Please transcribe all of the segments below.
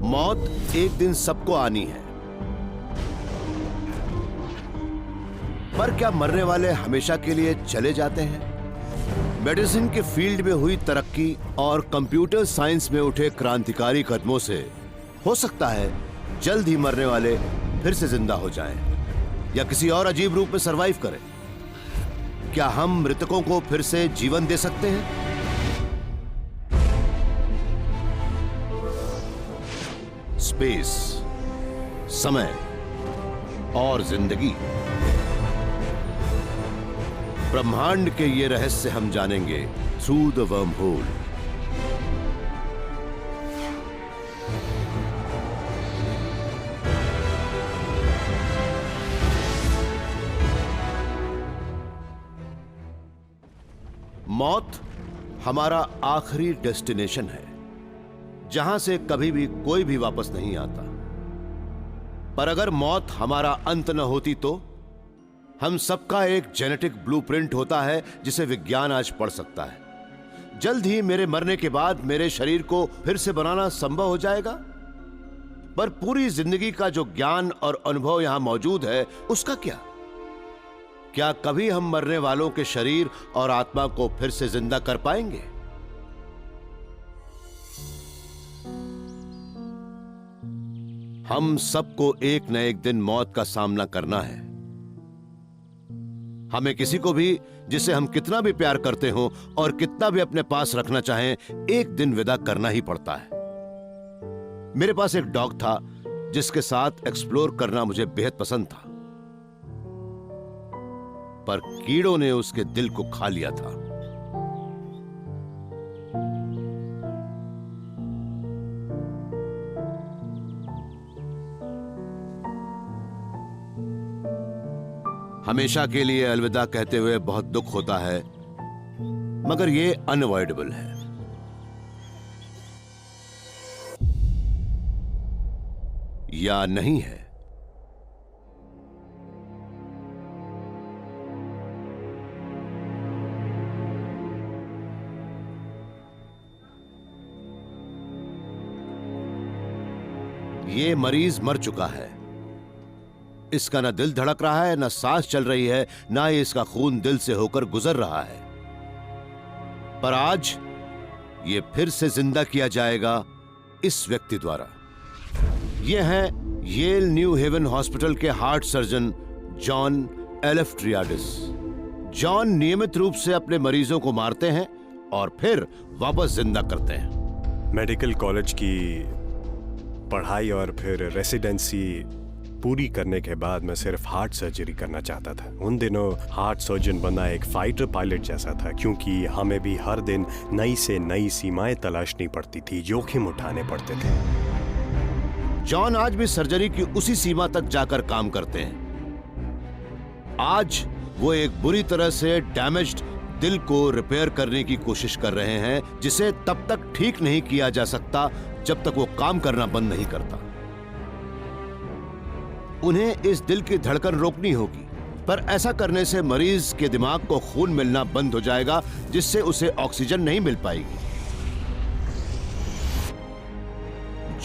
मौत एक दिन सबको आनी है, पर क्या मरने वाले हमेशा के लिए चले जाते हैं? मेडिसिन के फील्ड में हुई तरक्की और कंप्यूटर साइंस में उठे क्रांतिकारी कदमों से हो सकता है जल्द ही मरने वाले फिर से जिंदा हो जाएं या किसी और अजीब रूप में सरवाइव करें। क्या हम मृतकों को फिर से जीवन दे सकते हैं? स्पेस, समय और जिंदगी, ब्रह्मांड के ये रहस्य हम जानेंगे थ्रू द वर्म होल। मौत हमारा आखिरी डेस्टिनेशन है, जहां से कभी भी कोई भी वापस नहीं आता। पर अगर मौत हमारा अंत न होती तो हम सबका एक जेनेटिक ब्लूप्रिंट होता है जिसे विज्ञान आज पढ़ सकता है। जल्द ही मेरे मरने के बाद मेरे शरीर को फिर से बनाना संभव हो जाएगा, पर पूरी जिंदगी का जो ज्ञान और अनुभव यहां मौजूद है उसका क्या? क्या कभी हम मरने वालों के शरीर और आत्मा को फिर से जिंदा कर पाएंगे? हम सबको एक न एक दिन मौत का सामना करना है। हमें किसी को भी, जिसे हम कितना भी प्यार करते हो और कितना भी अपने पास रखना चाहें, एक दिन विदा करना ही पड़ता है। मेरे पास एक डॉग था जिसके साथ एक्सप्लोर करना मुझे बेहद पसंद था, पर कीड़ों ने उसके दिल को खा लिया था। हमेशा के लिए अलविदा कहते हुए बहुत दुख होता है, मगर यह अनअवॉइडेबल है। या नहीं है? ये मरीज मर चुका है। इसका ना दिल धड़क रहा है, ना सांस चल रही है, ना ही इसका खून दिल से होकर गुजर रहा है। पर आज ये फिर से जिंदा किया जाएगा इस व्यक्ति द्वारा। ये हैं येल न्यू हेवन हॉस्पिटल के heart surgeon John Elefteriades. John नियमित रूप से अपने मरीजों को मारते हैं और फिर वापस जिंदा करते हैं। मेडिकल कॉलेज की पढ़ाई और फिर रेसिडेंसी पूरी करने के बाद मैं सिर्फ हार्ट सर्जरी करना चाहता था। उन दिनों हार्ट सर्जन बनना एक फाइटर पायलट जैसा था, क्योंकि हमें भी हर दिन नई से नई सीमाएं तलाशनी पड़ती थी, जोखिम उठाने पड़ते थे। जॉन आज भी सर्जरी की उसी सीमा तक जाकर काम करते हैं। आज वो एक बुरी तरह से डैमेज्ड दिल को रिपेयर करने की कोशिश कर रहे हैं, जिसे तब तक ठीक नहीं किया जा सकता जब तक वो काम करना बंद नहीं करता। उन्हें इस दिल की धड़कन रोकनी होगी, पर ऐसा करने से मरीज के दिमाग को खून मिलना बंद हो जाएगा, जिससे उसे ऑक्सीजन नहीं मिल पाएगी।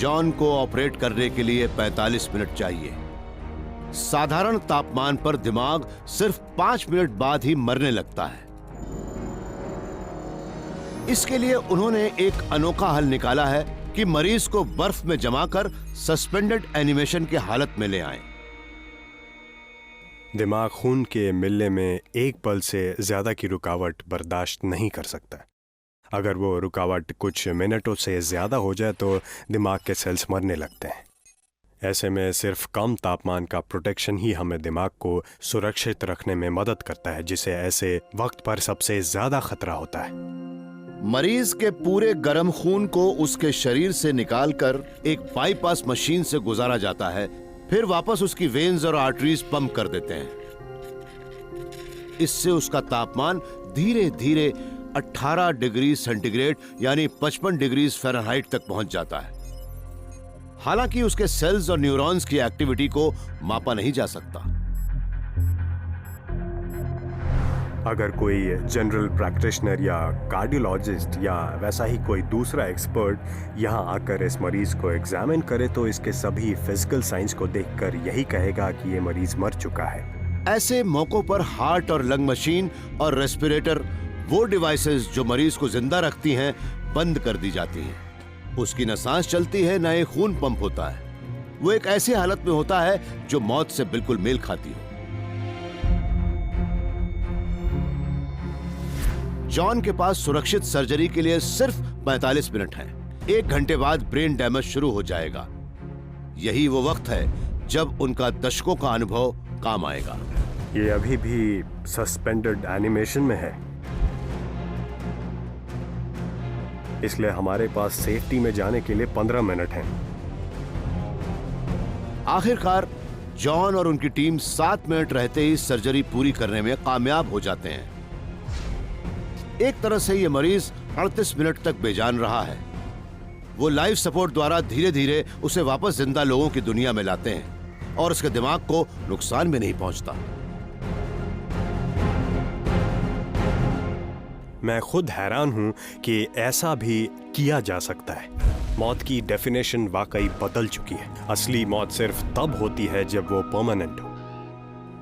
जॉन को ऑपरेट करने के लिए 45 मिनट चाहिए। साधारण तापमान पर दिमाग सिर्फ 5 मिनट बाद ही मरने लगता है। इसके लिए उन्होंने एक अनोखा हल निकाला है कि मरीज को बर्फ में जमाकर सस्पेंडेड एनिमेशन की हालत में ले आएं। दिमाग खून के मिलने में एक पल से ज्यादा की रुकावट बर्दाश्त नहीं कर सकता। अगर वो रुकावट कुछ मिनटों से ज्यादा हो जाए तो दिमाग के सेल्स मरने लगते हैं। ऐसे में सिर्फ कम तापमान का प्रोटेक्शन ही हमें दिमाग को सुरक्षित रखने में मदद करता है, जिसे ऐसे वक्त पर सबसे ज्यादा खतरा होता है। मरीज के पूरे गर्म खून को उसके शरीर से निकालकर एक बाईपास मशीन से गुजारा जाता है, फिर वापस उसकी वेन्स और आर्टरीज पंप कर देते हैं। इससे उसका तापमान धीरे धीरे 18 डिग्री सेंटीग्रेड यानी 55 डिग्री फ़ारेनहाइट तक पहुंच जाता है। हालांकि उसके सेल्स और न्यूरॉन्स की एक्टिविटी को मापा नहीं जा सकता। अगर कोई जनरल प्रैक्टिशनर या कार्डियोलॉजिस्ट या वैसा ही कोई दूसरा एक्सपर्ट यहाँ आकर इस मरीज को एग्जामिन करे तो इसके सभी फिजिकल साइंस को देखकर यही कहेगा कि ये मरीज मर चुका है। ऐसे मौकों पर हार्ट और लंग मशीन और रेस्पिरेटर, वो डिवाइसेस जो मरीज को जिंदा रखती हैं, बंद कर दी जाती हैं। उसकी न सांस चलती है, न ही खून पंप होता है। वो एक ऐसी हालत में होता है जो मौत से बिल्कुल मेल खाती हो। जॉन के पास सुरक्षित सर्जरी के लिए सिर्फ 45 मिनट है। 1 घंटे बाद ब्रेन डैमेज शुरू हो जाएगा। यही वो वक्त है जब उनका दशकों का अनुभव काम आएगा। ये अभी भी सस्पेंडेड एनिमेशन में है, इसलिए हमारे पास सेफ्टी में जाने के लिए 15 मिनट हैं। आखिरकार जॉन और उनकी टीम 7 मिनट रहते ही सर्जरी पूरी करने में कामयाब हो जाते हैं। एक तरह से ये मरीज 38 मिनट तक बेजान रहा है। वो लाइफ सपोर्ट द्वारा धीरे धीरे उसे वापस जिंदा लोगों की दुनिया में लाते हैं और उसके दिमाग को नुकसान भी नहीं पहुंचता। मैं खुद हैरान हूं कि ऐसा भी किया जा सकता है। मौत की डेफिनेशन वाकई बदल चुकी है। असली मौत सिर्फ तब होती है जब वो परमानेंट हो,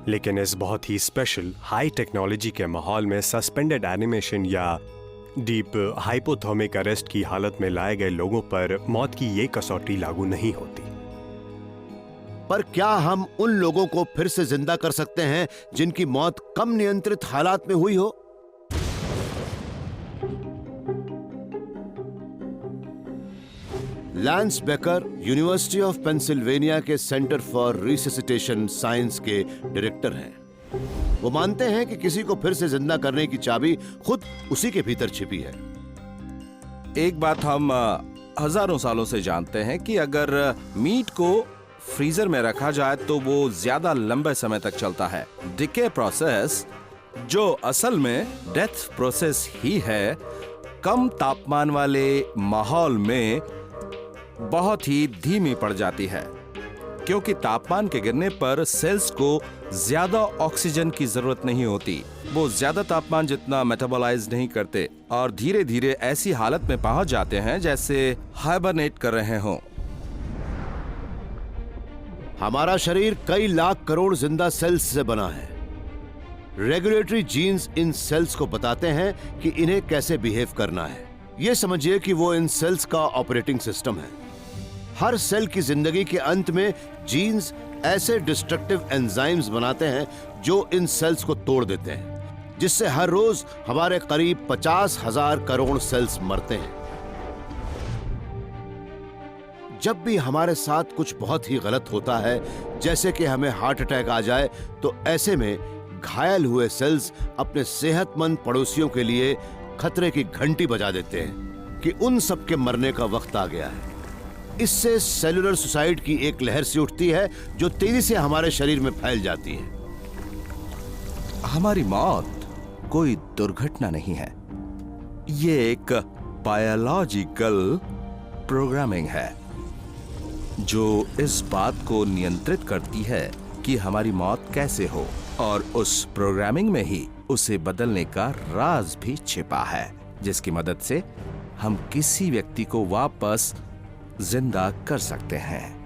लेकिन इस बहुत ही स्पेशल हाई टेक्नोलॉजी के माहौल में सस्पेंडेड एनिमेशन या डीप हाइपोथर्मिक अरेस्ट की हालत में लाए गए लोगों पर मौत की ये कसौटी लागू नहीं होती। पर क्या हम उन लोगों को फिर से जिंदा कर सकते हैं जिनकी मौत कम नियंत्रित हालात में हुई हो? Lens baker university of Pennsylvania के सेंटर फॉर रिससिटेशन साइंस के डायरेक्टर हैं। वो मानते हैं कि किसी को फिर से जिंदा करने की चाबी खुद उसी के भीतर छिपी है। एक बात हम हजारों सालों से जानते हैं कि अगर मीट को फ्रीजर में रखा जाए तो वो ज्यादा लंबे समय तक चलता है। डिके प्रोसेस, जो असल में डेथ प्रोसेस ही है, कम तापमान वाले माहौल में बहुत ही धीमी पड़ जाती है, क्योंकि तापमान के गिरने पर सेल्स को ज्यादा ऑक्सीजन की जरूरत नहीं होती। वो ज्यादा तापमान जितना मेटाबोलाइज नहीं करते और धीरे धीरे ऐसी हालत में पहुंच जाते हैं जैसे हाइबरनेट कर रहे हों। हमारा शरीर कई लाख करोड़ जिंदा सेल्स से बना है। रेगुलेटरी जीन्स इन सेल्स को बताते हैं कि इन्हें कैसे बिहेव करना है। यह समझिए कि वो इन सेल्स का ऑपरेटिंग सिस्टम है। हर सेल की जिंदगी के अंत में जीन्स ऐसे डिस्ट्रक्टिव एंजाइम्स बनाते हैं जो इन सेल्स को तोड़ देते हैं, जिससे हर रोज हमारे करीब 50,000 करोड़ सेल्स मरते हैं। जब भी हमारे साथ कुछ बहुत ही गलत होता है, जैसे कि हमें हार्ट अटैक आ जाए, तो ऐसे में घायल हुए सेल्स अपने सेहतमंद पड़ोसियों के लिए खतरे की घंटी बजा देते हैं कि उन सब के मरने का वक्त आ गया है। इससे सेलुलर सुसाइड की एक लहर सी उठती है जो तेजी से हमारे शरीर में फैल जाती है। हमारी मौत कोई दुर्घटना नहीं है, ये एक बायोलॉजिकल प्रोग्रामिंग है जो इस बात को नियंत्रित करती है कि हमारी मौत कैसे हो, और उस प्रोग्रामिंग में ही उसे बदलने का राज भी छिपा है, जिसकी मदद से हम किसी व्यक्ति को वापस जिंदा कर सकते हैं।